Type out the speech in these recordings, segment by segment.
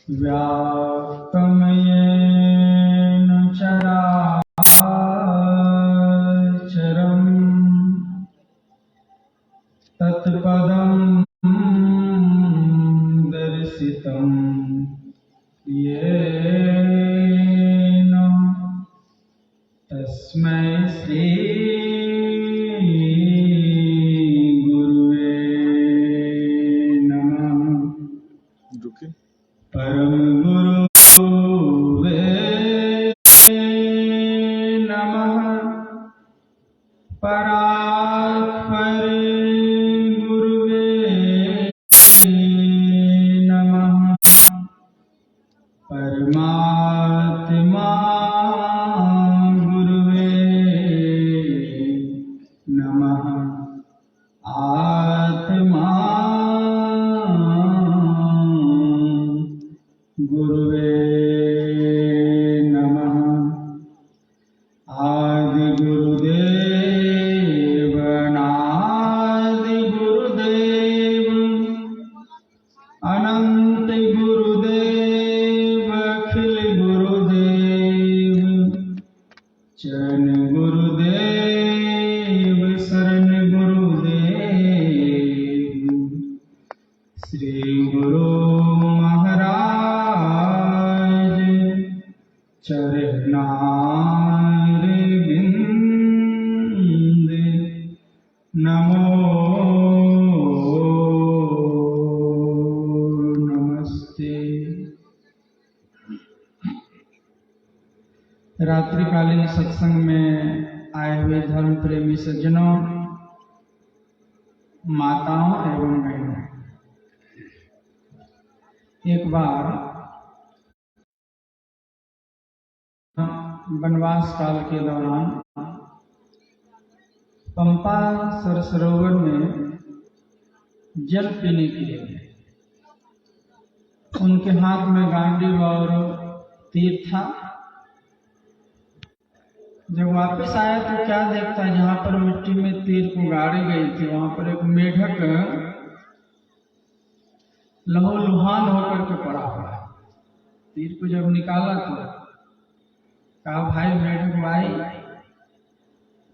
व्याप्तं येन चराचरं तत्पदं दर्शितं येन तस्मै श्री गुरुवे नमः। परम गुरुवे नमः। परात्पर गुरुवे नमः। परमात्मा गुरुवे नमः। आत्मा गुरुवे नमः। आदि गुरुदेव अनादि गुरुदेव अनंत गुरुदेव अखिल गुरुदेव चरण गुरुदेव शरण गुरुदेव श्री गुरु महाराज चरणारविंद नमो नमस्ते। रात्रिकालीन सत्संग में आए हुए धर्म प्रेमी सज्जनों, माताओं एवं बहनों, एक बार वनवास काल के दौरान पंपा सरोवर में जल पीने के लिए उनके हाथ में गांडीव और तीर था। जब वापस आया तो क्या देखता, जहां पर मिट्टी में तीर को गाड़ी गई थी वहां पर एक मेढक लहूलुहान होकर के पड़ा हुआ। तीर को जब निकाला तो कहा, भाई मेढक भाई,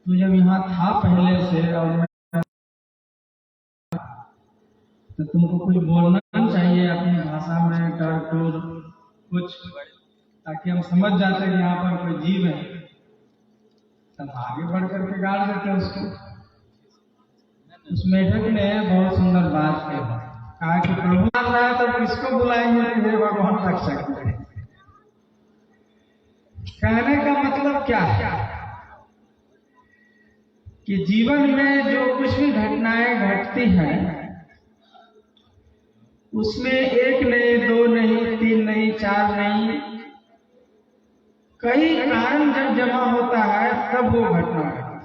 तू जब यहाँ था पहले से और तो तुमको कुछ बोलना चाहिए अपनी भाषा में, टरटूर कुछ, ताकि हम समझ जाते कि यहाँ पर कोई जीव है। तब आगे बढ़ करके गाड़ देते उसको। उस मेढक ने बहुत सुंदर बात कहा कि प्रभु आ रहा है तब किसको बुलाएंगे कि हे भगवान रक्षक। कहने का मतलब क्या है कि जीवन में जो कुछ भी घटनाएं घटती हैं उसमें एक नहीं, दो नहीं, तीन नहीं, चार नहीं, कई कारण जब जमा होता है तब वो घटना घटती है।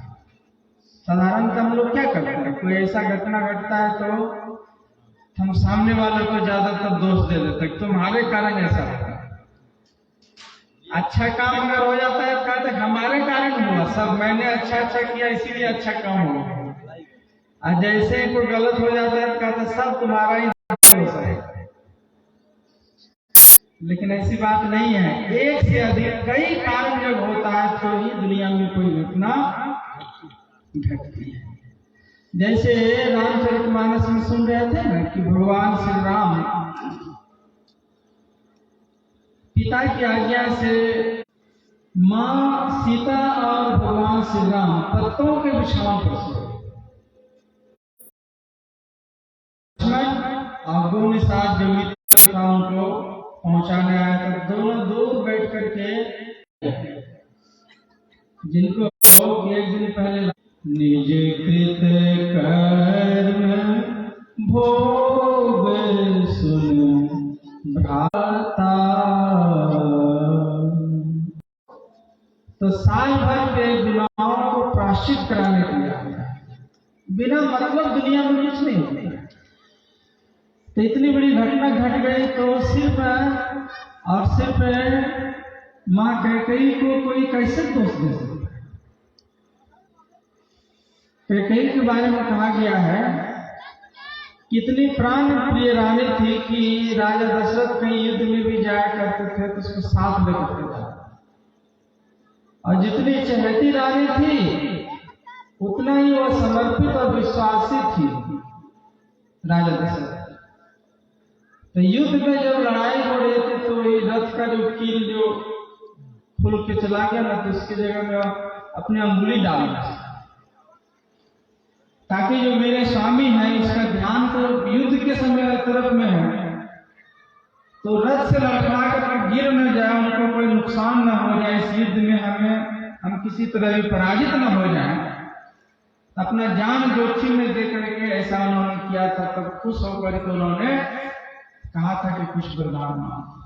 साधारणतः हम लोग क्या करते हैं, कोई ऐसा घटना घटता है तो हम सामने वाले को ज्यादातर दोष दे देते हैं, तुम्हारे कारण ऐसा होता है। अच्छा काम अगर हो जाता है तो कहते हमारे कारण हुआ, सब मैंने अच्छा अच्छा किया इसीलिए अच्छा काम हुआ। और जैसे ही कोई गलत हो जाता है तो कहते सब तुम्हारा ही दोष है। लेकिन ऐसी बात नहीं है, एक से अधिक कई कारण जब होता है तो ही दुनिया में कोई घटना घटती है। जैसे रामचरितमानस में सुन रहे थे ना कि भगवान श्री राम पिता की आज्ञा से मां सीता और भगवान श्री राम पत्तों के बिछावन पर सोए और दोनों साथ जो मित्र था उनको पहुंचाने आया, तो दोनों दूर बैठ करके जिनको एक दिन पहले निज कृत कर्म भोग सुन भ्राता, तो साल भर के गुनाहों को प्रायश्चित कराने के लिए बिना मतलब दुनिया में कुछ नहीं होता। तो इतनी बड़ी घटना घट गई तो सिर्फ माँ कैकेयी को कोई कैसे दोष दे सकता है। कैकेयी के बारे में कहा गया है कितनी प्राण प्रिय रानी थी कि राजा दशरथ कहीं युद्ध में भी जाया करते थे तो उसको साथ लेकर के जाते, और जितनी चहेती रानी थी उतना ही वो समर्पित और विश्वासी थी राजा दशरथ। तो युद्ध में जब लड़ाई हो रही थी तो ये रथ का जो कील जो खुल के चला गया ना, तो उसकी जगह में अपनी अंगुली डालना, ताकि जो मेरे स्वामी हैं इसका ध्यान तो युद्ध के समय तरफ में है, तो रथ से लड़खड़ा कर गिर न जाए, उनको कोई नुकसान न हो जाए, इस युद्ध में हम किसी तरह भी पराजित न हो जाए, अपना जान जोखिम में दे करके ऐसा उन्होंने किया था। तब खुश होकर के उन्होंने कहा था कि कुछ वरदान मांगो।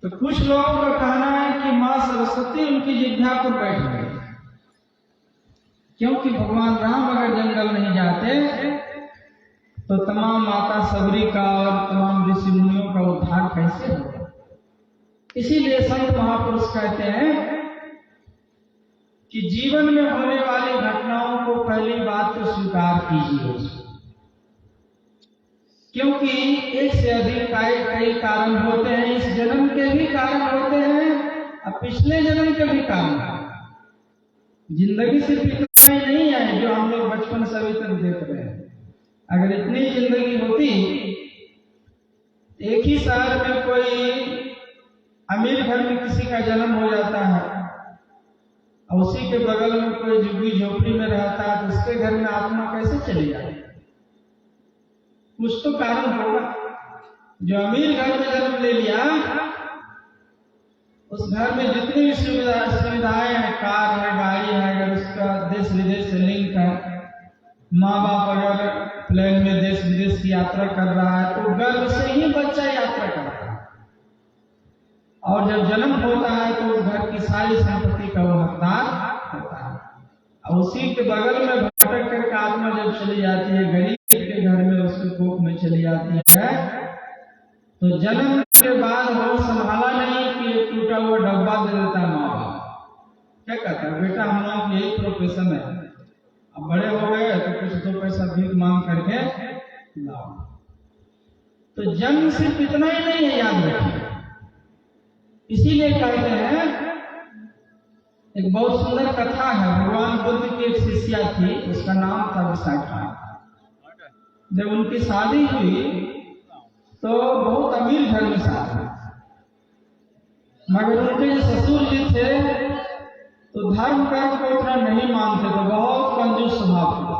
तो कुछ लोगों का कहना है कि मां सरस्वती उनकी जिह्वा पर बैठ गई, क्योंकि भगवान राम अगर जंगल नहीं जाते तो तमाम माता सबरी का और तमाम ऋषि मुनियों का उद्धार कैसे होगा। इसीलिए संत महापुरुष कहते हैं कि जीवन में होने वाली घटनाओं को पहली बात तो स्वीकार कीजिए, क्योंकि एक से अधिक कई कारण होते हैं, इस जन्म के भी कारण होते हैं और पिछले जन्म के भी कारण। जिंदगी सिर्फ इतना ही नहीं है जो हम लोग बचपन से अभी तक देख रहे हैं। अगर इतनी जिंदगी होती, एक ही शहर में कोई अमीर घर में किसी का जन्म हो जाता है और उसी के बगल में कोई झुग्गी झोपड़ी में रहता है, तो उसके घर में आत्मा कैसे चली जाएगी? कुछ तो कारण होगा। जो अमीर घर में जन्म ले लिया, उस घर में जितनी भी सुविधाएं हैं, कार है, गाड़ी है, अगर उसका देश विदेश से लिंक है, माँ बाप अगर प्लेन में देश विदेश की यात्रा कर रहा है, तो गर्भ से ही बच्चा यात्रा करता है, और जब जन्म होता है तो उस घर की सारी संपत्ति का वो हकदार होता है। और उसी के बगल में भटक करके आत्मा जब चली जाती है, गरीब के घर में उसके कोख में चली जाती है, तो जन्म के बाद वो संभाला नहीं कि एक टूटा हुआ डब्बा दे देता है माँ बाप। क्या कहता है, बेटा हम लोग की यही प्रोफेशन है, अब बड़े हो गए तो कुछ दो पैसा भीख मांग करके लाओ। तो जन्म सिर्फ इतना ही नहीं है, याद रखिए। इसीलिए कहते हैं, एक बहुत सुंदर कथा है, भगवान बुद्ध की एक शिष्या थी, उसका नाम था विशाखा। जब उनकी शादी हुई तो बहुत अमीर घर में शादी, मगर उनके जो ससुर जी थे तो धर्म कर्म को उतना नहीं मानते थे, बहुत कंजूस स्वभाव था।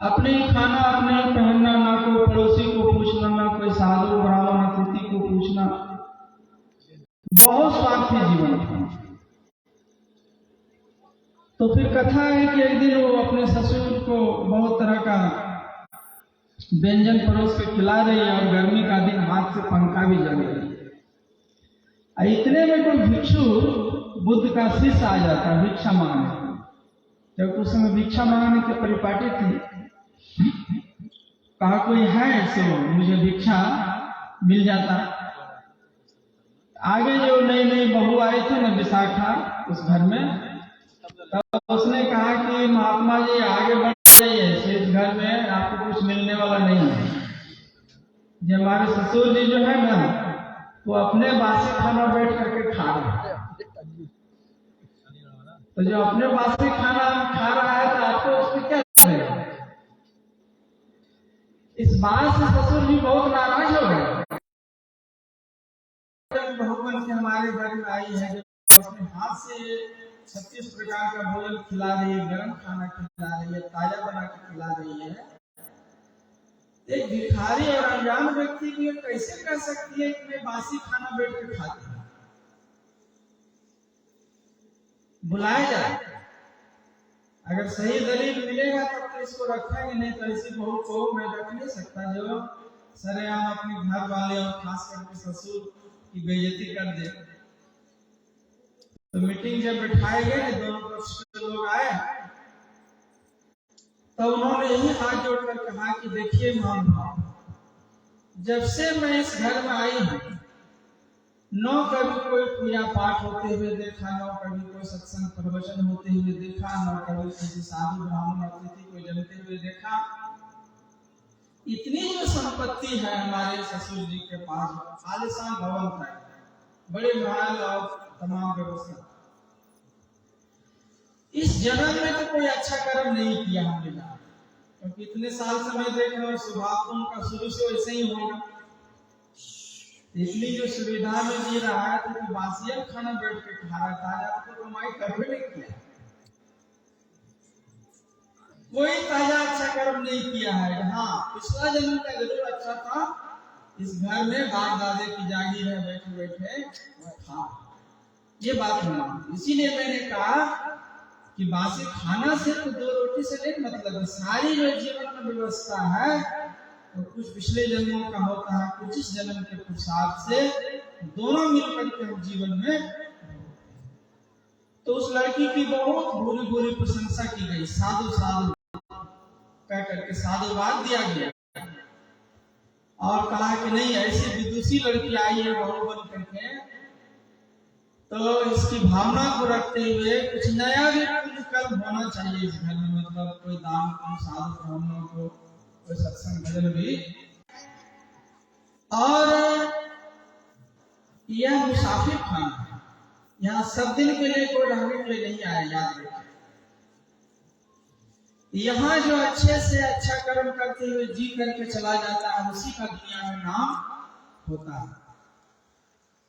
अपने खाना अपने पहनना, ना कोई पड़ोसी को पूछना, ना कोई साधु ब्राह्मण अतिथि को पूछना, बहुत स्वार्थी जीवन था। तो फिर कथा है कि एक दिन वो अपने ससुर को बहुत तरह का व्यंजन परोस के खिला रही है, और गर्मी का दिन, हाथ से पंखा भी जल रही है। इतने में कोई भिक्षु बुद्ध का शिष्य आ जाता है भिक्षा मांगने। जब उस समय भिक्षा मांगने की परिपाटी थी, कहा कोई है सो मुझे भिक्षा मिल जाता। आगे जो नई नई बहू आई थी ना विशाखा उस घर में, तब उसने कहा कि महात्मा जी आगे बढ़ जाइए, इस घर में आपको कुछ मिलने वाला नहीं है। जो हमारे ससुर जी जो है ना, वो अपने बासी खाना बैठ करके खा रहे हैं, तो जो अपने बासी खाना खा रहा है तो आपको उसमें क्या करेगा? इस बात से ससुर जी बहुत नाराज हो गए। भगवान के हमारे घर में आई है, जो अपने हाथ से 36 प्रकार का भोजन खिला रही है, गर्म खाना खिला रही है, ताजा बना के खिला रही है, एक भिखारी और अनजान व्यक्ति भी कैसे कह सकती है कि मैं बासी खाना बैठ के खाती हूँ? बुलाया जाए, अगर सही दलील मिलेगा तब तो इसको रखेंगे, नहीं तो ऐसी बहू को मैं रख नहीं सकता जो सरेआम अपने घर वाले और खास करके ससुर की बेइज्जती कर दे। तो मीटिंग जब बिठाए गए, दोनों पक्ष के लोग आए, तो उन्होंने यही हाथ जोड़कर कहा कि देखिए महानुभाव, जब से मैं इस घर में आई हूं, न कभी कोई पूजा पाठ होते हुए देखा, न कभी कोई सत्संग प्रवचन होते हुए देखा, न कभी किसी साधु ब्राह्मण अतिथि को जमते हुए देखा, इतनी जो संपत्ति है हमारे ससुर जी के पास, आलिशान भवन था, बड़े महल और तमाम व्यवस्था, इस जन्म में तो कोई अच्छा कर्म नहीं किया हमने, क्योंकि इतने साल से मैं देख रहा हूँ स्वभाव तो उनका शुरू से वैसे ही होगा। इसलिए जो सुविधा में जी रहा है तो बासिया खाना बैठ के खा रहा, ताजा तो कमाई कभी नहीं किया, कोई ताजा अच्छा कर्म नहीं किया है। हाँ, पिछला जन्म का जरूर अच्छा था, इस घर में बाप दादे की जागीर है, बैठे बैठे खा, ये बात है। इसीलिए मैंने कहा कि बासी खाना सिर्फ 2 रोटी से नहीं मतलब है, सारी जो जीवन में व्यवस्था है तो कुछ पिछले जन्मों का होता है, कुछ इस जन्म के पुरुषार्थ से, दोनों मिलकर के हम जीवन में। तो उस लड़की की बहुत बुरी बुरी प्रशंसा की गई, साधु साधु कह करके साधुवाद दिया गया और कहा कि नहीं ऐसी विदुषी लड़की आई है बहू बन करके, तो इसकी भावना को रखते हुए कुछ नया भी कर्म होना चाहिए इस घर में, मतलब कोई दान को, साधु ब्राह्मणों को, कोई सत्संग भजन भी। और यह मुसाफिर खाना है, यहाँ सब दिन के लिए कोई रहने के लिए नहीं आया, याद रखिए। यहाँ जो अच्छे से अच्छा कर्म करते हुए जी करके चला जाता है, उसी का दुनिया में नाम होता है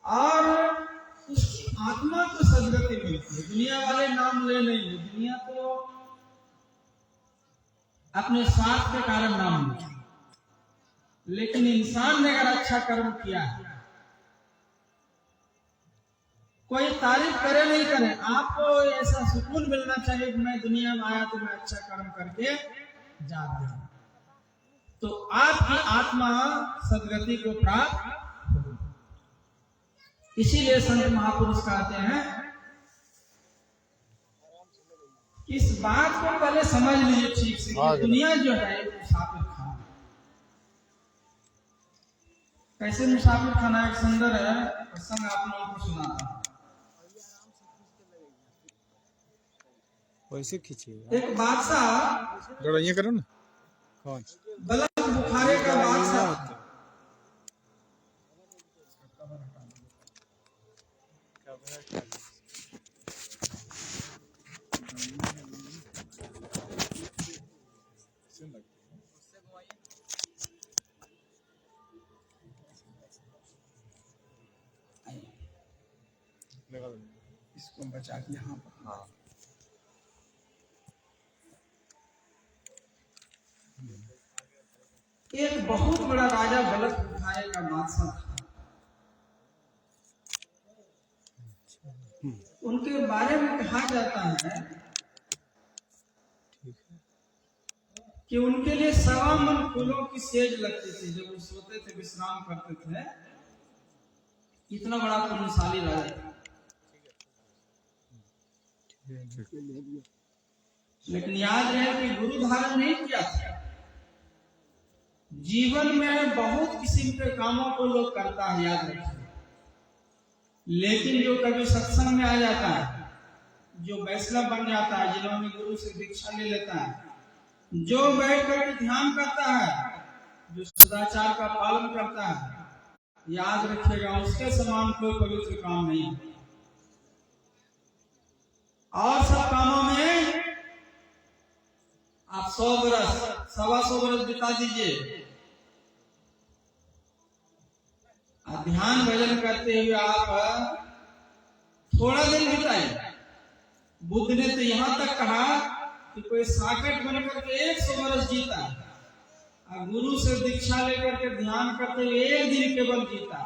और उसकी आत्मा को सदगति मिलती है। दुनिया वाले नाम ले नहीं, दुनिया तो अपने स्वार्थ के कारण नाम ले, लेकिन इंसान ने अगर अच्छा कर्म किया है, कोई तारीफ करे नहीं करे, आपको ऐसा सुकून मिलना चाहिए कि मैं दुनिया में आया तो मैं अच्छा कर्म करके जा रहा हूं, तो आपकी आत्मा सदगति को प्राप्त। इसीलिए संत महापुरुष कहते हैं इस बात को पहले समझ लीजिए ठीक से कि दुनिया जो है मुसाफिर खाना। कैसे मुसाफिर खाना, एक सुंदर है प्रसंग आप लोगों को सुनाता। वैसे खींचिए, एक बादशाह, लड़ाइयाँ करो ना, कौन गलत बुखारे का बादशाह, इसको बचा के यहाँ पर। हाँ, एक बहुत बड़ा राजा गलत बुखारे का बादशाह था। उनके बारे में कहा जाता है कि उनके लिए 1.25 मन फूलों की सेज लगती थी जब वो सोते थे, विश्राम करते थे। इतना बड़ा पुण्यशाली राजा था, लेकिन याद रहे कि गुरु धारण नहीं किया था। जीवन में बहुत किस्म के कामों को लोग करता है, याद रखिए, लेकिन जो कभी सत्संग में आ जाता है, जो वैष्णव बन जाता है, जिन्होंने गुरु से दीक्षा ले लेता है, जो बैठ कर ध्यान करता है, जो सदाचार का पालन करता है, याद रखिएगा उसके समान कोई पवित्र काम नहीं है। और सब कामों में आप 100 बरस 125 बरस बिता दीजिए, ध्यान भजन करते हुए आप थोड़ा दिन बिताए। बुद्ध ने तो यहां तक कहा कि कोई साकट बनकर के 100 बरस जीता, और गुरु से दीक्षा लेकर के ध्यान करते हुए 1 दिन केवल जीता।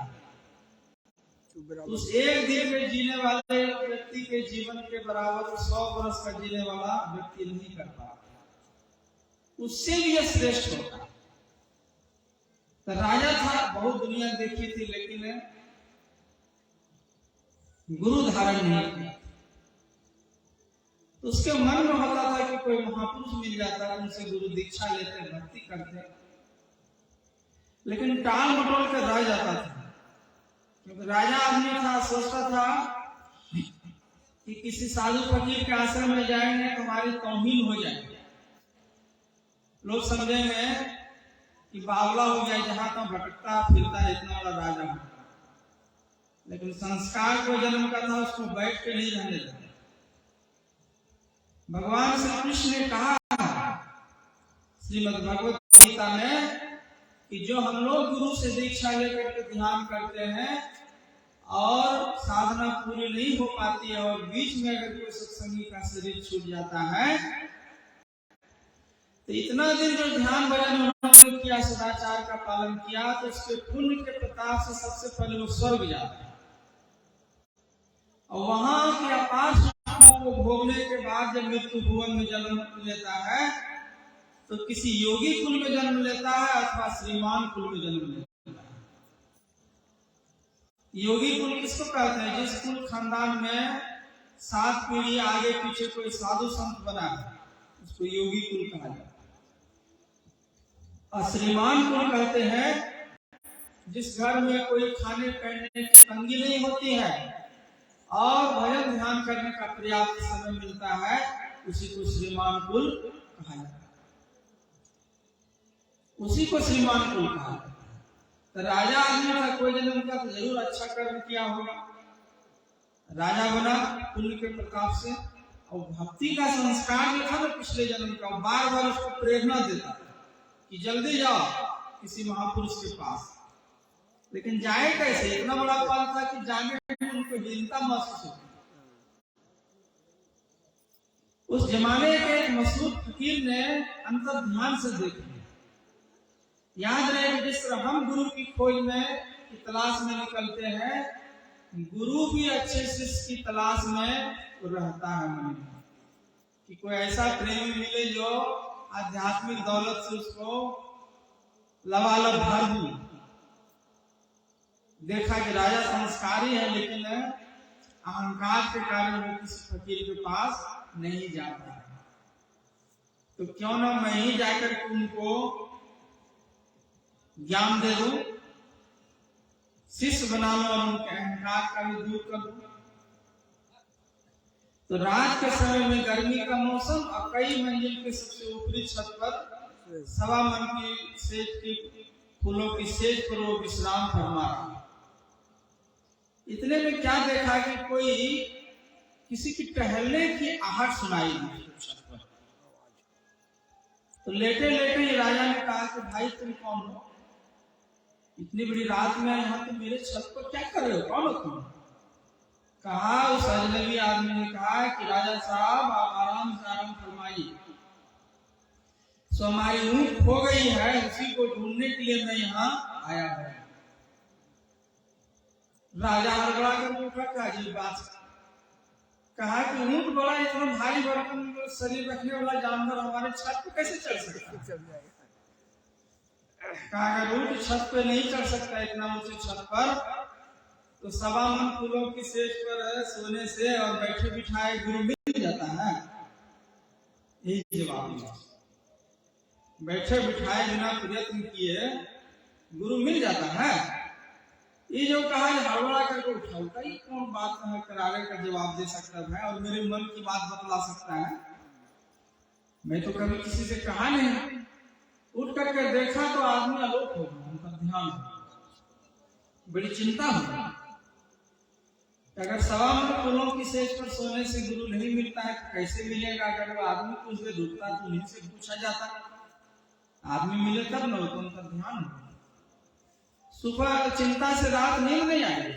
उस 1 दिन में जीने वाले व्यक्ति के जीवन के बराबर 100 बरस का जीने वाला व्यक्ति नहीं कर पाता, उससे भी यह श्रेष्ठ होता। तो राजा था, बहुत दुनिया देखी थी, लेकिन गुरु धारण नहीं किया। तो उसके मन में होता था कि कोई महापुरुष मिल जाता, उनसे गुरु दीक्षा लेते, भक्ति करते, लेकिन टाल मटोल कर रह जाता था। क्योंकि राजा आदमी था, सोचता था कि किसी साधु फकीर के आश्रम में जाएंगे तो हमारी तौहीन हो जाएगी, लोग समझेंगे कि बावला हो गया, जहां तक भटकता फिरता है, इतना बड़ा राजा है। लेकिन संस्कार को जन्म करना, उसको बैठ के नहीं रहने देता। भगवान श्री कृष्ण ने कहा श्रीमद् भगवत गीता में कि जो हम लोग गुरु से दीक्षा लेकर के ध्यान करते हैं और साधना पूरी नहीं हो पाती है और बीच में अगर कोई सत्संगी का शरीर छूट जाता है, तो इतना दिन जो ध्यान भजन उन्होंने किया, सदाचार का पालन किया, तो उसके पुण्य के प्रताप से सबसे पहले वो स्वर्ग जाता है। और वहां के अपार सुखों को भोगने के बाद जब मृत्यु भुवन में जन्म लेता है, तो किसी योगी कुल में जन्म लेता है अथवा श्रीमान कुल में जन्म लेता है। योगी कुल किसको कहते हैं? जिस कुल खानदान में 7 पीढ़ी आगे पीछे कोई साधु संत बना है, उसको योगी कुल कहा जाता है। और श्रीमान कुल कहते हैं जिस घर में कोई खाने पहनने की तंगी नहीं होती है और भजन ध्यान करने का पर्याप्त समय मिलता है, उसी को श्रीमान कुल कहा जाता है। उसी को श्रीमान कुल कहा जाता है। तो राजा आदमी का कोई जन्म का तो जरूर अच्छा कर्म किया होगा, राजा बना पुण्य के प्रताप से, और भक्ति का संस्कार जो था ना पिछले जन्म का, बार बार उसको प्रेरणा देता कि जल्दी जाओ किसी महापुरुष के पास। लेकिन जाए कैसे? इतना बड़ा पल था कि जाने में उनको हीनता महसूस होती। उस जमाने के एक मशहूर फकीर ने अंतर ध्यान से देख लिया। याद रहे कि जिस तरह हम गुरु की खोज में की तलाश में निकलते हैं, गुरु भी अच्छे शिष्य की तलाश में रहता है मन में, कि कोई ऐसा प्रेमी मिले जो आध्यात्मिक दौलत से उसको लबालब भर दूं। देखा कि राजा संस्कारी है, लेकिन अहंकार के कारण वो किसी फकीर के पास नहीं जाता है। तो क्यों ना मैं ही जाकर के उनको ज्ञान दे दूं, शिष्य बना लो और उनके अहंकार का भी दूर कर दूं। तो रात के समय में गर्मी का मौसम और कई मंजिल के सबसे ऊपरी छत पर 1.25 मन की सेज की फूलों की सेज पर वो विश्राम फरमा रहा। इतने में क्या देखा कि कोई किसी की टहलने की आहट सुनाई दी छत पर। तो लेटे लेटे ही राजा ने कहा कि भाई तुम कौन हो? इतनी बड़ी रात में यहाँ तुम मेरे छत पर क्या कर रहे हो? कौन हो तुम? कहा उस अजनबी आदमी ने कहा कि राजा साहब आप आराम से आराम फरमाइए, सो हमारी ऊँट खो गई है, उसी को ढूंढने के लिए मैं यहाँ आया हूँ। राजा हड़बड़ा कर उठा, क्या जी बात? कहा कि ऊँट बड़ा इतना भारी भरकम शरीर रखने वाला जानवर हमारे छत पे कैसे चढ़ सकता है? कहा अगर ऊँट छत पे नहीं चढ़ सकता इतना ऊंचे छत पर, तो 1.25 मन फूलों की सेज पर सोने से और बैठे बिठाए गुरु मिल जाता है। यही जवाब दिया, बैठे बिठाए बिना प्रयत्न किए गुरु मिल जाता है। ये जो कहा हड़बड़ा करके उठाऊंगा, ये कौन बात है? करारे का जवाब दे सकता है और मेरे मन की बात बतला सकता है? मैं तो कभी किसी से कहा नहीं। उठ करके देखा तो आदमी आलोक हो गया, उनका ध्यान हो गया, बड़ी चिंता हो गई। अगर 1.25 मन फूलों की सेज पर सोने से गुरु नहीं मिलता है तो कैसे मिलेगा? अगर वो आदमी को उससे ढूंढता तो उन्हीं से पूछा जाता, आदमी मिले तब न, तो उनका ध्यान हो। सुबह चिंता से रात नींद नहीं आई।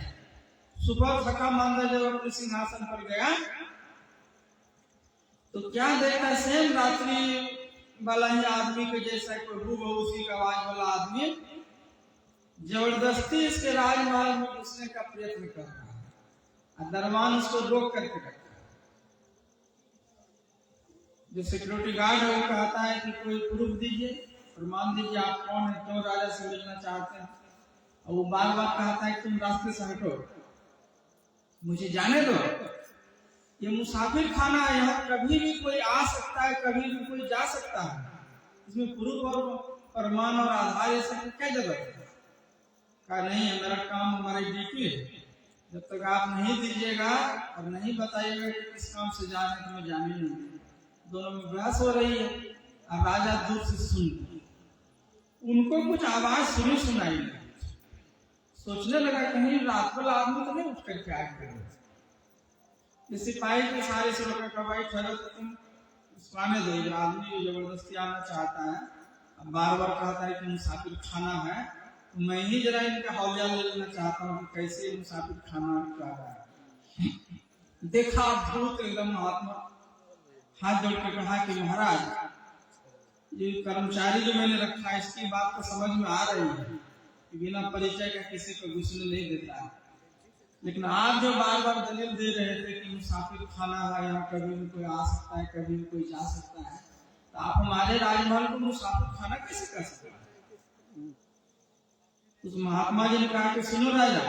सुबह थका मांदा जब अपने सिंहासन पर गया तो क्या देखा? सेम रात्रि वाला ही आदमी के जैसा कोई हूबहू उसी का आवाज वाला आदमी जबरदस्ती इसके राजमहल में घुसने का प्रयत्न कर रहा है। दरबान उसको रोक करके रखा है। जो सिक्योरिटी गार्ड है वो कहता है कि कोई प्रूफ दीजिए, प्रमाण दीजिए, आप कौन है, क्यों राजा से मिलना चाहते हैं? और वो बार बार कहता है कि तुम रास्ते से हटो, मुझे जाने दो, ये मुसाफिर खाना है, यहाँ कभी भी कोई आ सकता है, कभी भी कोई जा सकता है, इसमें प्रूफ और प्रमाण और आधार ये सब क्या जरूरत है? कहा नहीं है, मेरा काम हमारी ड्यूटी है, जब तक आप नहीं दीजिएगा और नहीं बताइएगा कि किस काम से जा रहे हैं तो मैं जाने नहीं। दोनों में बहस हो रही है और राजा दूर से सुन। उनको कुछ आवाज सुनाई दी। सोचने लगा कहीं रात वाला आदमी तो नहीं उठ करके आ गया। सिपाही के सारे से रोका का भाई ठहरो, तो तुम आने दो, ये आदमी जबरदस्ती आना चाहता है, अब बार बार कहता है कि मुसाफिर खाना है, तो मैं ही जरा इनका हौला ले लेना चाहता हूँ कि कैसे मुसाफिर खाना खा रहा है। देखा भूत एकदम महात्मा हाथ जोड़ के कहा कि महाराज ये कर्मचारी जो मैंने रखा है इसकी बात तो समझ में आ रही है कि बिना परिचय का किसी को घुसने नहीं देता है, लेकिन आप जो बार बार दलील दे रहे थे कि मुसाफिर खाना है, यहाँ कभी भी कोई आ सकता है, कभी भी कोई जा सकता है, तो आप हमारे राजमहल को मुसाफिर खाना कैसे कर सकते हैं? उस महात्मा जी ने कहा कि सुनो राजा,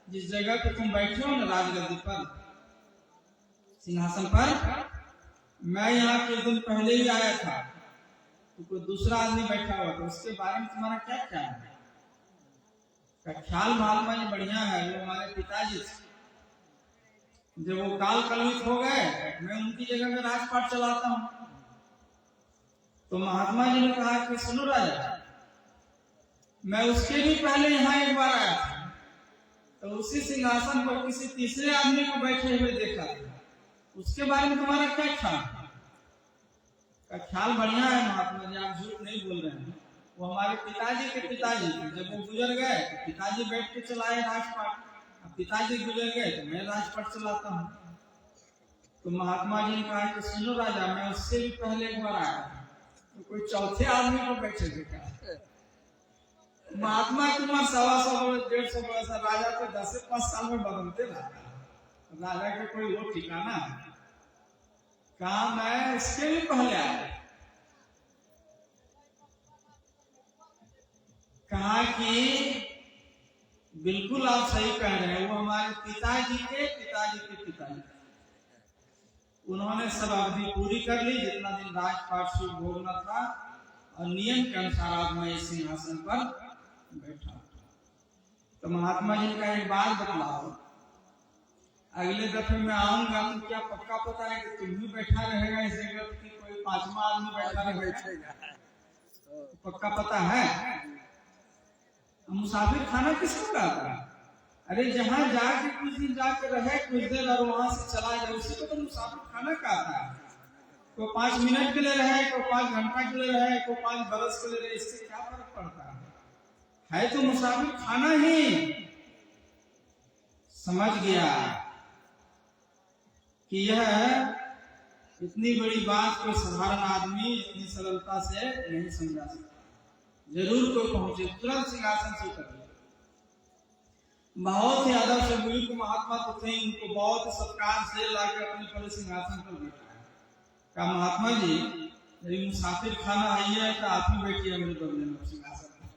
जिस जगह पे तुम बैठे हो ना राजगद्दी पर, सिंहासन पर, मैं यहाँ कुछ दिन पहले ही आया था, तो कोई दूसरा आदमी बैठा हुआ था, उसके बारे में तुम्हारा क्या ख्याल है? ख्याल महात्मा जी बढ़िया है, वो हमारे पिताजी थे, जब वो काल कलुषित हो गए मैं उनकी जगह में राजपाट चलाता हूँ। तो महात्मा जी ने कहा कि सुनो राजा, मैं उसके भी पहले यहाँ एक बार आया था, तो उसी सिंहासन पर किसी तीसरे आदमी को बैठे हुए देखा था, उसके बारे में तुम्हारा क्या ख्याल? का ख्याल बढ़िया है महात्मा जी, आप झूठ नहीं बोल रहे हैं, वो हमारे पिताजी के पिताजी थे, जब वो गुजर गए तो पिताजी बैठ के चलाए राजपाट, अब पिताजी गुजर गए तो मैं राजपाट चलाता हूँ। तो महात्मा जी ने कहा कि सुनो राजा, मैं उससे भी पहले एक बार आया था, तो कोई चौथे आदमी को बैठे देखा। महात्मा की उम्र 125 वर्ष, 150 वर्ष, राजा तो 10 से 5 साल में बदलते रहा, राजा के कोई वो ठिकाना है? कहा मैं उसके भी पहले आया। कहा कि बिल्कुल आप सही कह रहे हैं, वो हमारे पिताजी के पिताजी के पिताजी, उन्होंने सब अवधि पूरी कर ली, जितना दिन राजपाट शुभ भोगना था, और नियम के अनुसार आज मैं इस सिंहासन पर बैठा। तो महात्मा जी का एक बात बतलाओ, अगले दफे में आऊंगा तो क्या पक्का पता है कि तुम भी बैठा रहेगा इस जगह की, कोई पांचवा आदमी बैठा रहेगा? पक्का पता है? मुसाफिर खाना किसको कहता है? अरे जहाँ जाके कुछ दिन जाके रहे कुछ देर और वहां से चला जाए, उसी को तो मुसाफिर खाना कहता है। कोई 5 मिनट के लिए रहे, कोई 5 घंटा के लिए रहे, कोई 5 बरस के लिए रहे, इससे क्या फर्क पड़ता है तो मुसाफिर खाना ही। समझ गया कि यह इतनी बड़ी बात कोई साधारण आदमी इतनी सरलता से नहीं समझा सकता, जरूर कोई पहुंचे, तुरंत सिंहासन से उतर गया। बहुत ही आदर से बुजुर्ग महात्मा तो थे, उनको बहुत सत्कार से लाकर अपने पहले सिंहासन पर बैठाया। कहा महात्मा जी, यदि मुसाफिर खाना आई है तो आप ही बैठिए मेरे बदले में सिंहासन पर,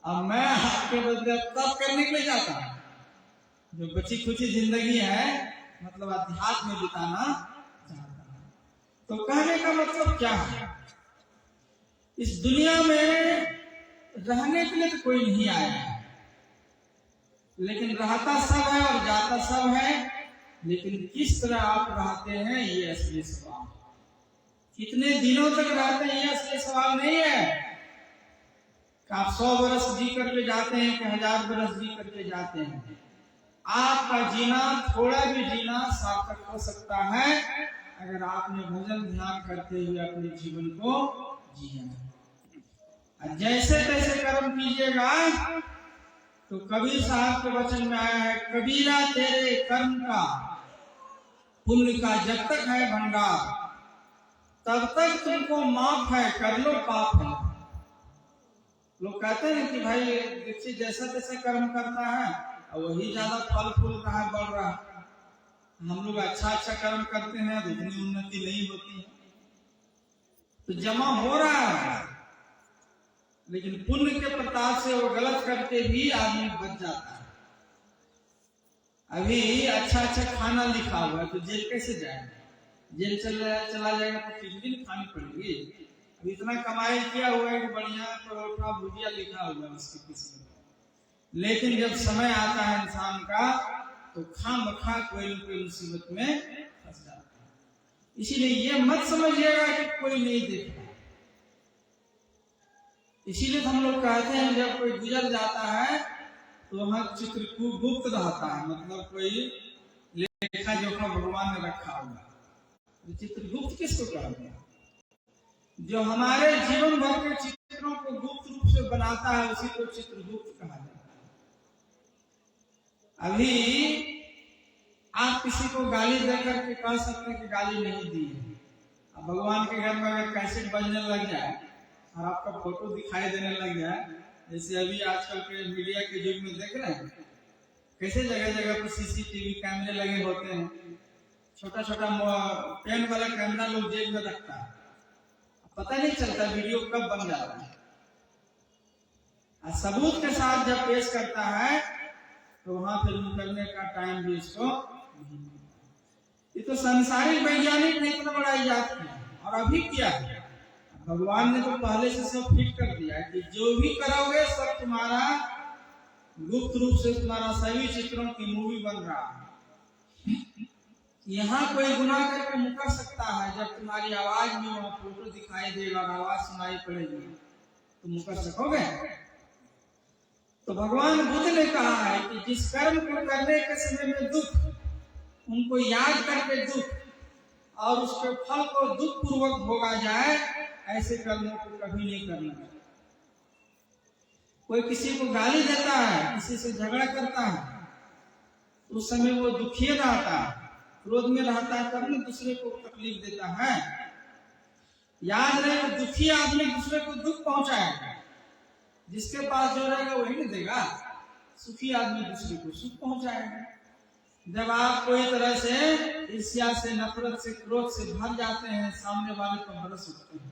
अब मैं आपके बदले तब करने के लिए जाता हूँ जो बची खुची जिंदगी है, मतलब अध्यात्म में बिताना चाहता हूँ। तो कहने का मतलब क्या है, इस दुनिया में रहने के लिए तो कोई नहीं आया है, लेकिन रहता सब है और जाता सब है, लेकिन किस तरह आप रहते हैं ये असली सवाल। कितने दिनों तक रहते हैं ये असली सवाल नहीं है कि आप 100 वर्ष जी करके जाते हैं कि 1000 वर्ष जी करके जाते हैं। आपका जीना, थोड़ा भी जीना सार्थक हो सकता है अगर आपने भजन ध्यान करते हुए अपने जीवन को जिया। जैसे तैसे कर्म कीजिएगा, तो कबीर साहब के वचन में आया है, कबीरा तेरे कर्म का पुण्य का जब तक है भंडार, तब तक तुमको माफ है, कर लो पाप है। लोग कहते हैं कि भाई देखिए जैसा तैसा कर्म करता है और वही ज्यादा फल फूल रहा है, बढ़ रहा है। हम लोग अच्छा कर्म करते हैं तो उतनी उन्नति नहीं होती है, तो जमा हो रहा है, लेकिन पुण्य के प्रताप से वो गलत करके भी आदमी बच जाता है। अभी अच्छा खाना लिखा हुआ है तो जेल कैसे जाएगा? जेल चला जाएगा तो खिचड़ी खानी पड़ेगी। अब इतना कमाई किया हुआ है कि बढ़िया परोठा भुजिया लिखा हुआ है उसकी किस्मत, लेकिन जब समय आता है इंसान का तो खामखा कोई मुसीबत में फंस जाता है। इसीलिए ये मत समझिएगा कि कोई नहीं देख रहा, इसीलिए हम लोग कहते हैं जब कोई गुजर जाता है तो वहां चित्रगुप्त रहता है, मतलब कोई लेखा जोखा भगवान ने रखा होगा। चित्रगुप्त किसको कहते हैं? जो हमारे जीवन भर के चित्रों को गुप्त रूप से बनाता है उसी को चित्रगुप्त कहा जाता है। अभी आप किसी को गाली देकर के कह सकते हैं कि गाली नहीं दी है। अब भगवान के घर में अगर कैसेट बजने लग जाए और आपका फोटो दिखाई देने लग जाए, जैसे अभी आजकल के मीडिया के युग में देख रहे हैं कैसे जगह जगह पर सीसीटीवी कैमरे लगे होते हैं, छोटा छोटा पेन वाला कैमरा लोग जेब में रखता है, पता नहीं चलता वीडियो कब बन जाता है। सबूत के साथ जब पेश करता है तो वहां फिर मुकरने का टाइम भी इसको, ये तो संसारिक वैज्ञानिक ने इतना बड़ा इजाद किया और अभी किया है। भगवान ने तो पहले से सब फिट कर दिया है कि जो भी करोगे सब तुम्हारा गुप्त रूप से तुम्हारा सभी चित्रों की मूवी बन रहा है। यहाँ कोई गुनाह करके मुकर सकता है, जब तुम्हारी आवाज में वहां फोटो दिखाई देगा और आवाज सुनाई पड़ेगी तो मुकर सकोगे? तो भगवान बुद्ध ने कहा है कि जिस कर्म को करने के समय में दुख, उनको याद करके दुख और उसके फल को दुख पूर्वक भोगा जाए, ऐसे कर्मों को कभी नहीं करना चाहिए। कोई किसी को गाली देता है, किसी से झगड़ा करता है, उस समय वो दुखी रहता है, क्रोध में रहता है, तब न दूसरे को तकलीफ देता है। याद रहे दुखी आदमी दूसरे को दुख पहुंचाएगा, जिसके पास जो रहेगा वही नहीं देगा। सुखी आदमी दूसरे को सुख पहुंचाएगा। जब आप कोई तरह से ईर्ष्या से, नफरत से, क्रोध से भर जाते हैं, सामने वाले को बरस उठते हैं,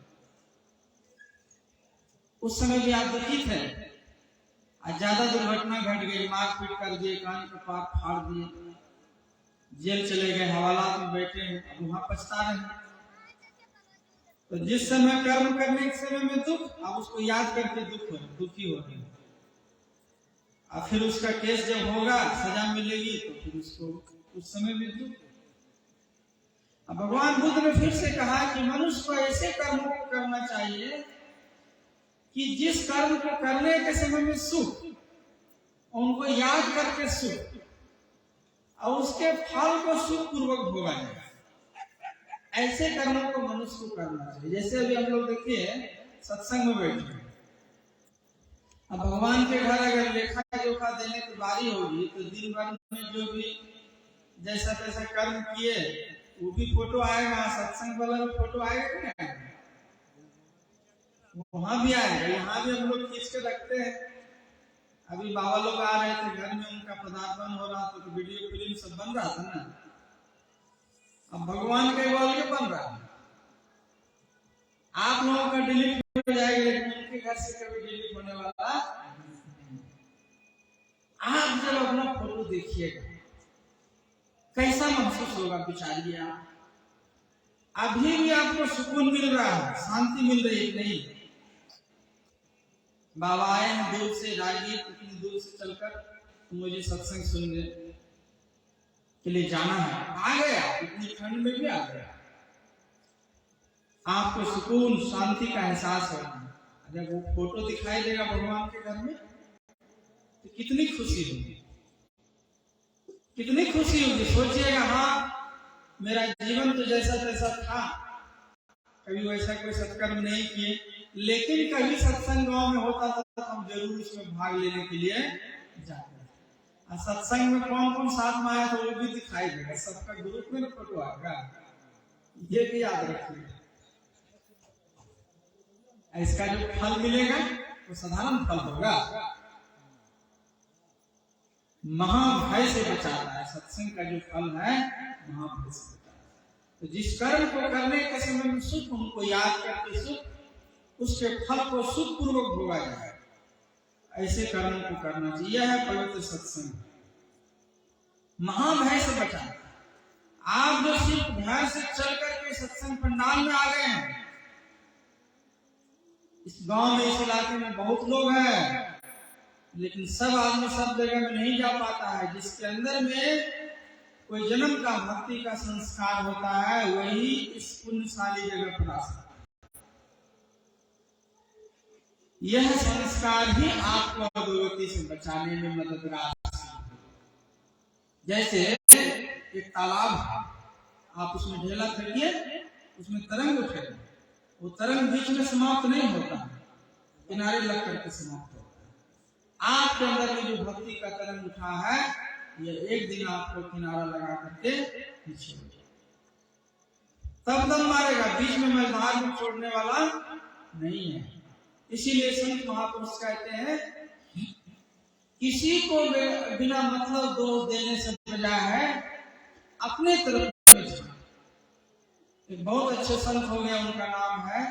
उस समय भी आप दुखी थे, ज्यादा दुर्घटना घट गई, मारपीट कर दिए, कान का पार फाड़ दिए, जेल चले गए, हवालात में बैठे हैं, अब वहां पछता रहे हैं। तो जिस समय कर्म करने के समय में दुख, अब उसको याद करके दुखी हो रहे हैं। और फिर उसका केस जब होगा, सजा मिलेगी, तो फिर उसको उस समय में दुख। अब भगवान बुद्ध ने फिर से कहा कि मनुष्य को ऐसे कर्मों को करना चाहिए कि जिस कर्म को करने के समय में सुख, उनको याद करके सुख और उसके फल को सुख पूर्वक भोगा जाए, ऐसे कर्मों को मनुष्य को करना चाहिए। जैसे अभी हम लोग देखिए सत्संग में बैठे, अब भगवान के घर अगर लेखा जोखा देने की बारी होगी तो दिन भर में जो भी जैसा तैसा कर्म किए वो भी फोटो आएगा, सत्संग वाला भी फोटो आएगा कि नहीं आएगा? वहां भी आएगा, यहाँ भी हम लोग खींच के रखते हैं। अभी बाबा लोग आ रहे थे घर में, उनका पदार्पण हो रहा था तो वीडियो फिल्म सब बन रहा था ना। अब भगवान के ग्वाल बन रहा है, आप लोगों का डिलीट हो जाएगा, लेकिन उनके घर से कभी डिलीट होने वाला। आप जब अपना फोटो देखिएगा कैसा महसूस होगा, बिचारिए आप। अभी भी आपको सुकून मिल रहा है, शांति मिल रही है नहीं? बाबा आए हैं दूर से, राजगीर इतनी दूर से चलकर मुझे सत्संग सुनने के लिए जाना है, आ गया, इतनी ठंड में भी आ गया। आपको सुकून शांति का एहसास होगा। जब वो फोटो दिखाई देगा भगवान के घर में तो कितनी खुशी होगी, कितनी खुशी होगी। सोचिएगा, हाँ मेरा जीवन तो जैसा तैसा था, कभी वैसा कोई सत्कर्म नहीं किए, लेकिन कभी सत्संग गांव में होता था तो हम जरूर उसमें भाग लेने के लिए जाते थे। और सत्संग में कौन कौन साथ में आया तो वो भी दिखाई देगा, सबका ग्रुप में फोटो आएगा, ये भी याद रखिए। इसका जो फल मिलेगा वो साधारण फल होगा, महाभय से बचाता है। सत्संग का जो फल है महाभय से बचाता है। तो जिस कर्म को करने के समय में सुख, उनको याद करके सुख, उसके फल को सुख पूर्वक भोगा जाए, ऐसे कर्मों को करना चाहिए। यह है पवित्र सत्संग, महाभय से बचाता है। आप जो सिर्फ भय से चल करके सत्संग पंडाल में आ गए हैं, इस गांव में, इस इलाके में बहुत लोग हैं, लेकिन सब आदमी सब जगह में नहीं जा पाता है। जिसके अंदर में कोई जन्म का भक्ति का संस्कार होता है, वही इस पुण्यशाली जगह पर आ सकता है। यह संस्कार ही आपको अधोगति से बचाने में मददगार है। जैसे एक तालाब है, आप उसमें ढेला फेंकिए, उसमें तरंग उठे, वो तरंग बीच में समाप्त नहीं होता, किनारे लग करके समाप्त होता है। आपके अंदर में जो भक्ति का तरंग उठा है, यह एक दिन आपको किनारा लगा करके पीछे तब दम मारेगा, बीच में मझधार में छोड़ने वाला नहीं है। इसीलिए संत महापुरुष कहते हैं किसी को बिना मतलब दोष देने से बजाय है अपने तरफ। एक बहुत अच्छे संत हो गए, उनका नाम है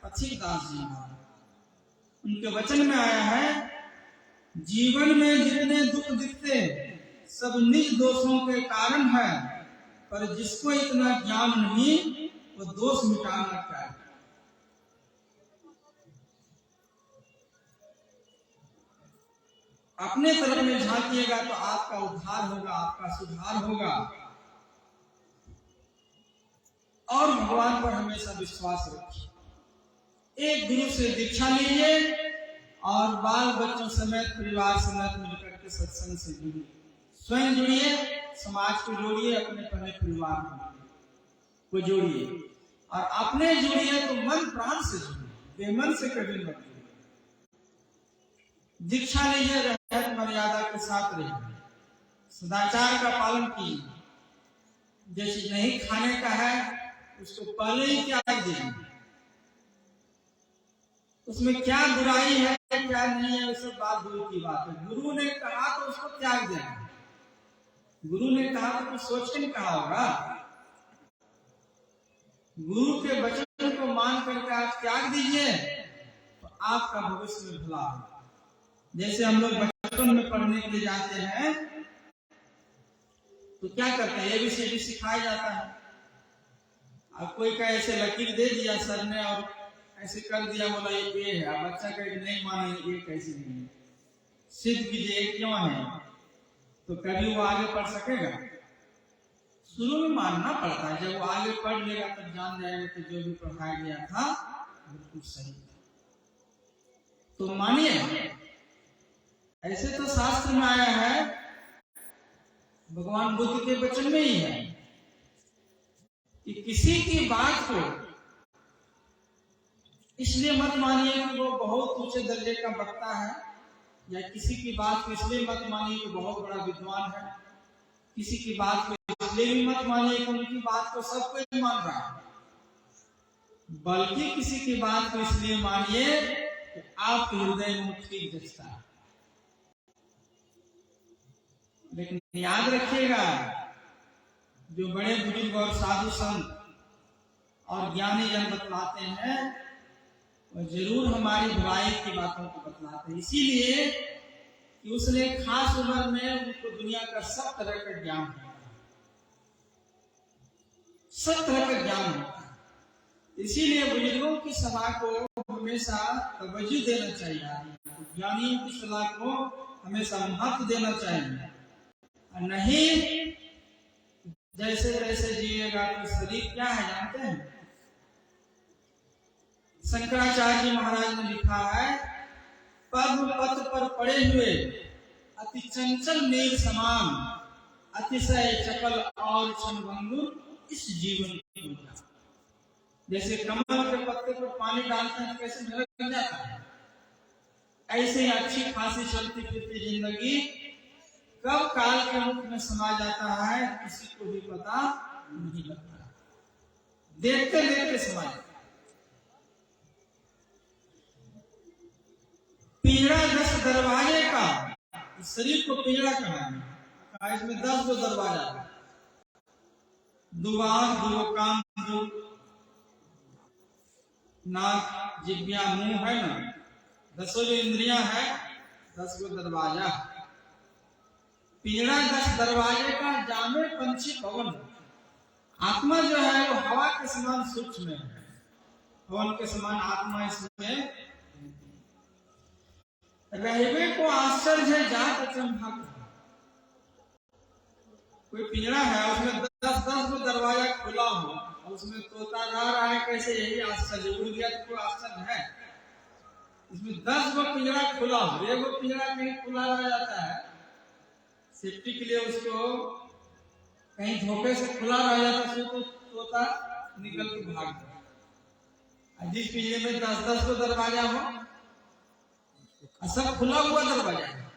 अछीदास जी महाराज। उनके वचन में आया है, जीवन में जितने दुख दिखते सब निज दोषों के कारण है, पर जिसको इतना ज्ञान नहीं वो दोष मिटाना चाहिए। अपने तरफ में झांकिएगा तो आपका उद्धार होगा, आपका सुधार होगा। और भगवान पर हमेशा विश्वास रखिए। एक गुरु से दीक्षा लीजिए और बाल बच्चों समेत परिवार समेत मिलकर के सत्संग से जुड़िए। स्वयं जुड़िए, समाज को जोड़िए, अपने पहले परिवार को जोड़िए, और अपने जुड़िए तो मन प्राण से जुड़िए, बेमन से कभी मत जुड़िए। दीक्षा लीजिए, रहत मर्यादा के साथ रहिए, सदाचार का पालन कीजिए। जैसे नहीं खाने का है उसको पहले ही त्याग दीजिए। उसमें क्या बुराई है क्या नहीं है, उससे बात दूर की बात है। गुरु ने कहा तो उसको त्याग देना। गुरु ने कहा तो कुछ सोच के नहीं कहा होगा। गुरु के वचन को मान करके आप त्याग दीजिए तो आपका भविष्य में भला होगा। जैसे हम लोग बचपन में पढ़ने के लिए जाते हैं तो क्या करते हैं, ABCD सिखाया जाता है। अब कोई का ऐसे लकीर दे दिया सर ने और ऐसे कर दिया, बोला ये है, अब बच्चा कहे नहीं माने, ये कैसे नहीं है, सिद्ध कीजिए क्यों है, तो कभी वो आगे पढ़ सकेगा? शुरू में मानना पड़ता है, जब वो आगे पढ़ लेगा तब जान जाएगा कि जो भी पढ़ाया गया था बिल्कुल सही। तो मानिए, ऐसे तो शास्त्र में आया है, भगवान बुद्ध के वचन में ही है कि किसी की बात को इसलिए मत मानिए कि वो बहुत ऊंचे दर्जे का वक्ता है, या किसी की बात को इसलिए मत मानिए कि बहुत बड़ा विद्वान है, किसी की बात को इसलिए भी मत मानिए कि उनकी बात को सब कोई मान रहा है, बल्कि किसी की बात को इसलिए मानिए कि आपके हृदय में ठीक जचता है। लेकिन याद रखिएगा, जो बड़े बुजुर्ग और साधु संत और ज्ञानी जन बतलाते हैं वो जरूर हमारी भलाई की बातों को बतलाते हैं, इसीलिए कि उसने खास उम्र में उनको दुनिया का सब तरह का ज्ञान है, सब तरह का ज्ञान होता है। इसीलिए बुजुर्गों की सलाह को हमेशा तवज्जो देना चाहिए, ज्ञानियों की सलाह को हमेशा महत्व देना चाहिए। नहीं जैसे तैसे जिएगा तो शरीर क्या है जानते हैं? शंकराचार्य जी महाराज ने लिखा है, पद्म पत्र पर पड़े हुए अति चंचल नीर समान, अतिशय चपल और क्षणभंगुर इस जीवन की दुनिया। जैसे कमल के पत्ते पर पानी डालते हैं कैसे ढलक जाता है, ऐसे अच्छी खासी चलती फिरती जिंदगी कब काल के मुख में समा जाता है किसी को भी पता नहीं लगता, देखते देखते समा जाता। पीड़ा 10 दरवाजे का, इस शरीर को पीड़ा कहा, इसमें 10 गो दरवाजा है, दुआर, दो कान, दो नाक, जिह्वा, मुंह है ना, 10 जो इंद्रियां हैं, 10 गो दरवाजा। पीड़ा 10 दरवाजे का, जामे पंछी पवन। आत्मा जो है वो हवा के समान सूक्ष्म है, पवन के समान आत्मा इसमें रहवे को आश्चर्य है जात अचंभा। कोई पिंजरा है उसमें 10 को दरवाजा खुला हो और उसमें तोता रह रहा है, कैसे? यही आश्चर्य। उड़ गया तो कोई आश्चर्य है? इसमें 10 गो पिंजरा खुला हो, एक गो पिंजरा कहीं खुला रह जाता है सेफ्टी के लिए, उसको कहीं धोखे से खुला रह जाता है तो तोता निकल के भाग जाता। जिस पिंजरे में 10-10 को दरवाजा हो, सब खुला हुआ दरवाजा है,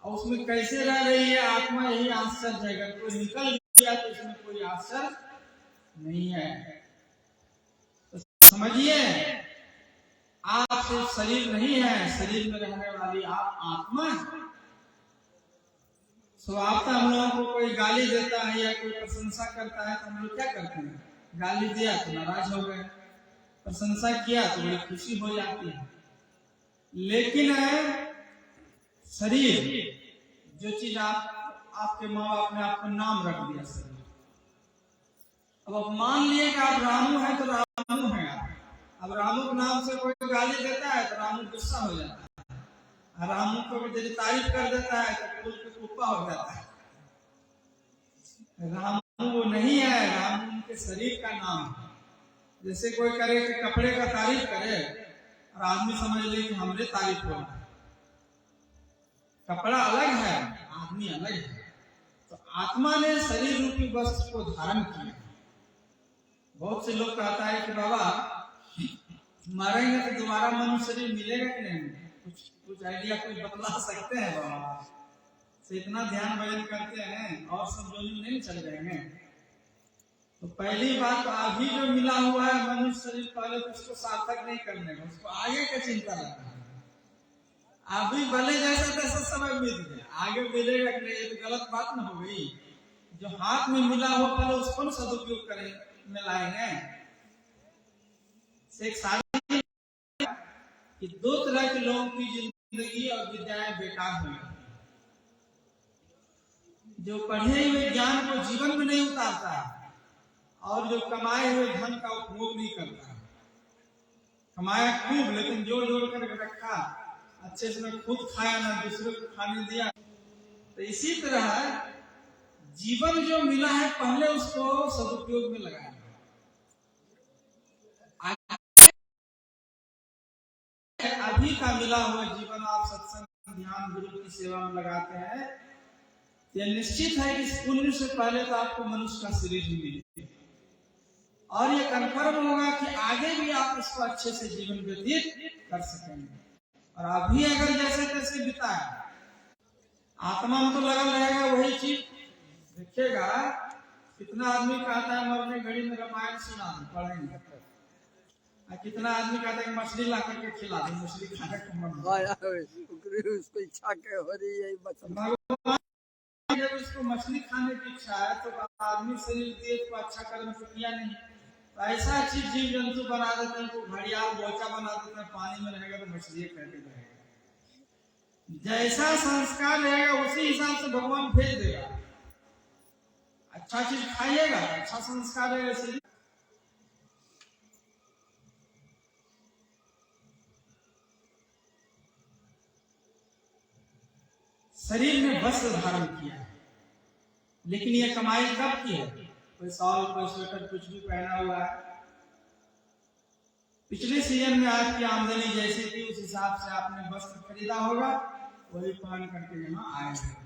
और उसमें कैसे रह रही है आत्मा, यही आश्चर्य है। अगर कोई निकल गया तो इसमें कोई आश्चर्य नहीं है। तो समझिए, आप सिर्फ शरीर नहीं है, शरीर में रहने वाली आप आत्मा है। स्वभावतः हम लोगों को कोई गाली देता है या कोई प्रशंसा करता है तो हम लोग क्या करते हैं? गाली दिया तो नाराज हो गए, प्रशंसा किया तो बड़ी खुशी हो जाती है। लेकिन शरीर, जो चीज आपके माँ बाप ने आपको नाम रख दिया शरीर, अब आप मान लिए कि आप रामू हैं तो रामू हैं आप। अब रामू के नाम से कोई गाली देता है तो रामू गुस्सा हो जाता है, रामू को यदि तारीफ कर देता है तो फूल के कुप्पा हो जाता है। रामू वो नहीं है, रामू उनके शरीर का नाम है। जैसे कोई करे कि कपड़े का तारीफ करे और आदमी समझ ले कि हमने तारीफ हो रहा है। कपड़ा अलग है, आदमी अलग है। तो आत्मा ने शरीर रूपी वस्त्र को धारण किया। बहुत से लोग कहता है कि बाबा मरेंगे तो दोबारा मनुष्य शरीर मिलेगा कि नहीं? कुछ आइडिया कुछ बतला सकते हैं बाबा? से इतना ध्यान भजन करते हैं और सब जो नहीं चल जाएंगे। तो पहली बात, अभी जो मिला हुआ है मनुष्य शरीर, पहले तो उसको सार्थक नहीं करने का, उसको आगे का चिंता रखना है। अभी भले जैसा तैसा समय बीत गया, आगे मिलेगा कि नहीं, ये तो गलत बात न हो गई। जो हाथ में मिला हो पहले उसको न सदुपयोग करें, में लाएंगे। एक सारी कि 2 तरह के लोगों की जिंदगी और विद्याएं बेकार हो जाती है। जो पढ़े हुए ज्ञान को जीवन में नहीं उतारता है और जो कमाए हुए धन का उपयोग नहीं करता है। कमाया खूब लेकिन जोड़ जोड़ कर रखा, अच्छे से खुद खाया ना दूसरे को खाने दिया। तो इसी तरह जीवन जो मिला है पहले उसको सदुपयोग में लगाया। अभी का मिला हुआ जीवन आप सत्संग, ध्यान, गुरु की सेवा में लगाते हैं, यह निश्चित है कि पुण्य से पहले तो आपको मनुष्य का शरीर ही मिले, और ये कन्फर्म होगा कि आगे भी आप इसको अच्छे से जीवन व्यतीत कर सकेंगे। और अभी अगर जैसे तैसे बिताए, आत्मा में तो लगा रहेगा वही चीज देखेगा। कितना आदमी कहता है मरने घड़ी में रामायण सुना दो, पढ़ेंगे। कितना आदमी कहता है कि मछली ला करके खिला दो, मछली खाने का मन उसको इच्छा के हो रही है। भगवान जब उसको मछली खाने की इच्छा है तो आदमी शरीर दिए तो अच्छा कर्म तो किया नहीं। तो ऐसा चीज जीव जंतु बना देते हैं, तो घड़ियाल बोचा बना देते हैं, पानी में रहेगा तो मछली करके रहेगा। जैसा संस्कार रहेगा उसी हिसाब से भगवान भेज देगा। अच्छा चीज खाइएगा, अच्छा संस्कार रहेगा। शरीर में वस्त्र धारण किया है, लेकिन यह कमाई कब की है? कोई शॉल, कोई स्वेटर, कुछ भी पहना हुआ है। पिछले सीजन में आपकी आमदनी जैसी थी उस हिसाब से आपने वस्त्र खरीदा होगा, वही पहन करके यहाँ आए हैं।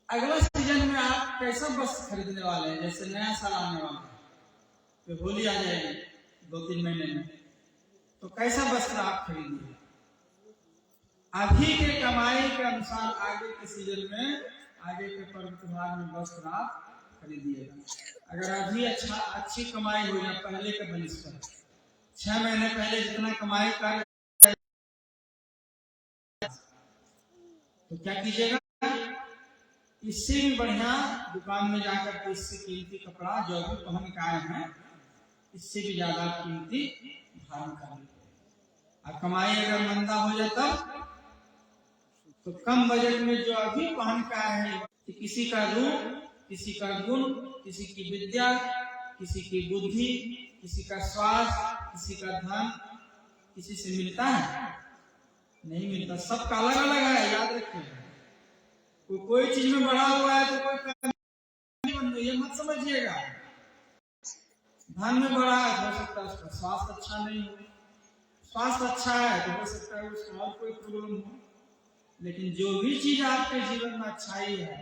अगला सीजन में आप कैसा वस्त्र खरीदने वाले हैं? जैसे नया साल आने वाला है, तो होली आ जाएगी 2-3 महीने में, तो कैसा वस्त्र आप खरीदिए? अभी के कमाई के अनुसार आगे के सीजन में, आगे के पर्व त्योहार में वस्त्र आप खरीदिएगा। अगर अभी अच्छी कमाई हो जाए पहले के बनिस्पत, 6 महीने पहले जितना कमाई कर, तो क्या कीजिएगा? इससे भी बढ़िया दुकान में जाकर के इससे कीमती कपड़ा जो भी पहन के आए हैं, इससे भी ज्यादा कीमती धारण कर लीजिए। और कमाई अगर मंदा हो जाए तब तो कम बजट में जो अभी पहन के आए हैं, कि किसी का रूप, किसी का गुण, किसी की विद्या, किसी की बुद्धि, किसी का स्वास्थ्य, किसी का धन, किसी से मिलता है? नहीं मिलता। सबका अलग अलग है, याद रखिए। कोई चीज में बढ़ा हुआ है तो कोई कमी, ये मत समझिएगा। धन में बढ़ा है, हो सकता है उसका स्वास्थ्य अच्छा नहीं हो, स्वास्थ्य अच्छा है तो हो सकता है उसको और कोई प्रॉब्लम हो, लेकिन जो भी चीज आपके जीवन में अच्छाई है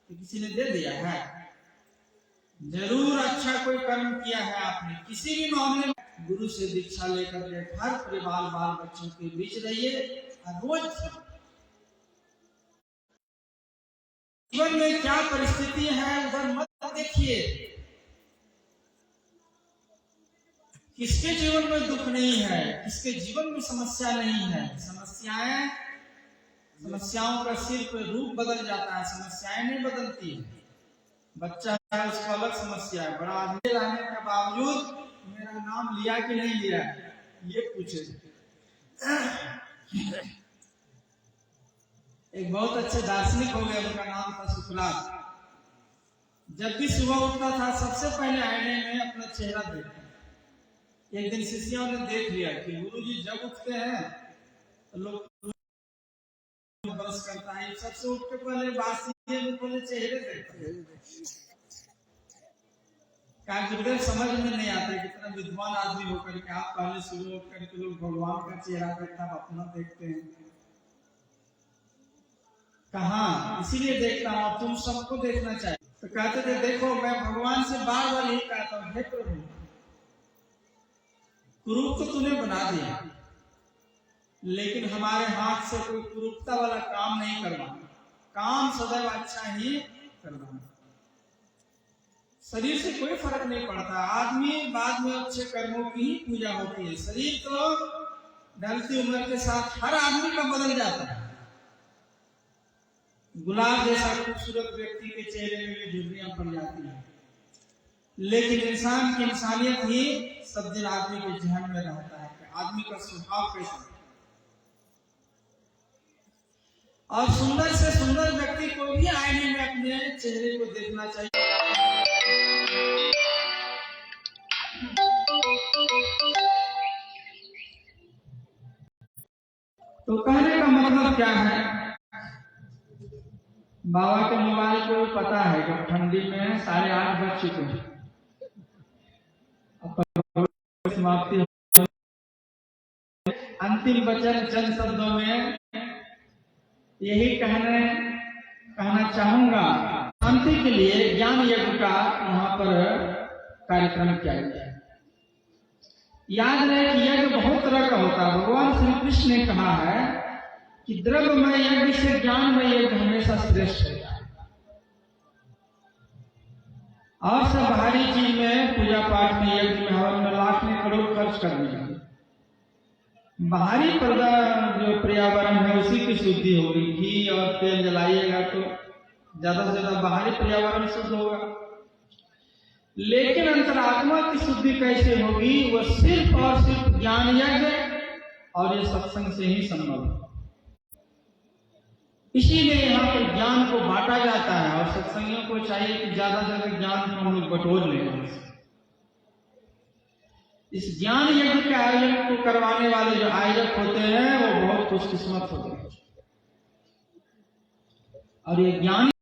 तो किसी ने दे दिया है? जरूर अच्छा कोई कर्म किया है आपने किसी भी मामले में। गुरु से दीक्षा लेकर के हर परिवार बाल बच्चों के बीच रहिए और रोज जीवन में क्या परिस्थिति है उधर मत देखिए। किसके जीवन में दुख नहीं है, किसके जीवन में समस्या नहीं है। समस्याओं का सिर्फ रूप बदल जाता है, समस्याएं नहीं बदलती है। बच्चा है उसका अलग समस्या है, बड़ा आदमी रहने के बावजूद मेरा नाम लिया कि नहीं लिया ये पूछे। एक बहुत अच्छे दार्शनिक हो गए, उनका नाम था सुकरात। जब भी सुबह उठता था सबसे पहले आईने में अपना चेहरा देखता। एक दिन शिष्यों ने देख लिया कि गुरुजी जब उठते हैं तो लोग ब्रश करता है, सबसे उठ के पहले पहले चेहरे देखते हैं। गुरुदेव समझ में नहीं आता कितना विद्वान आदमी होकर के आप पहले सुबह उठ करके लोग भगवान का चेहरा देखता अपना देखते हैं। कहाँ, इसीलिए देखता हूँ तुम सबको देखना चाहिए। तो कहते थे देखो मैं भगवान से बार बार यही कहता हूँ, हे प्रभु कुरूप तो तूने बना दिया, लेकिन हमारे हाथ से कोई कुरूपता वाला काम नहीं करवाना, काम सदैव अच्छा ही करवाना। शरीर से कोई फर्क नहीं पड़ता, आदमी बाद में अच्छे कर्मों की ही पूजा होती है। शरीर तो ढलती उम्र के साथ हर आदमी का बदल जाता है। गुलाब जैसा खूबसूरत व्यक्ति के चेहरे में भी झुर्रियां पड़ जाती हैं, लेकिन इंसान की इंसानियत ही सब दिन आदमी के जहन में रहता है कि आदमी का स्वभाव कैसा है। और सुंदर से सुंदर व्यक्ति को भी आईने में अपने चेहरे को देखना चाहिए। तो कहने का मतलब क्या है, बाबा के मोबाइल को पता है कि ठंडी में 8:30 बज चुके हैं, समाप्ति। अंतिम वचन चंद शब्दों में यही कहना चाहूंगा। शांति के लिए ज्ञान यज्ञ का वहां पर कार्यक्रम किया गया है। याद रहे कि यज्ञ बहुत तरह का होता है। भगवान श्री कृष्ण ने कहा है कि द्रव्यमय यज्ञ से ज्ञानमय यज्ञ हमेशा श्रेष्ठ होता है। और सब बाहरी चीज में, पूजा पाठ में, यज्ञ में, हवन में लाख में करोड़ खर्च करने हैं। बाहरी जो पर्यावरण है उसी की शुद्धि होगी। घी और तेल जलाइएगा तो ज्यादा से ज्यादा बाहरी पर्यावरण शुद्ध होगा, लेकिन अंतरात्मा की शुद्धि कैसे होगी? वो सिर्फ और सिर्फ ज्ञान यज्ञ और ये सत्संग से ही संभव है। इसीलिए यहाँ पर ज्ञान को बांटा जाता है और सत्संगियों को चाहिए कि ज्यादा से ज्यादा ज्ञान को हम लोग बटोर लें। इस ज्ञान यज्ञ के आयोजन को करवाने वाले जो आयोजक होते हैं वो बहुत खुशकिस्मत होते हैं। और ये ज्ञान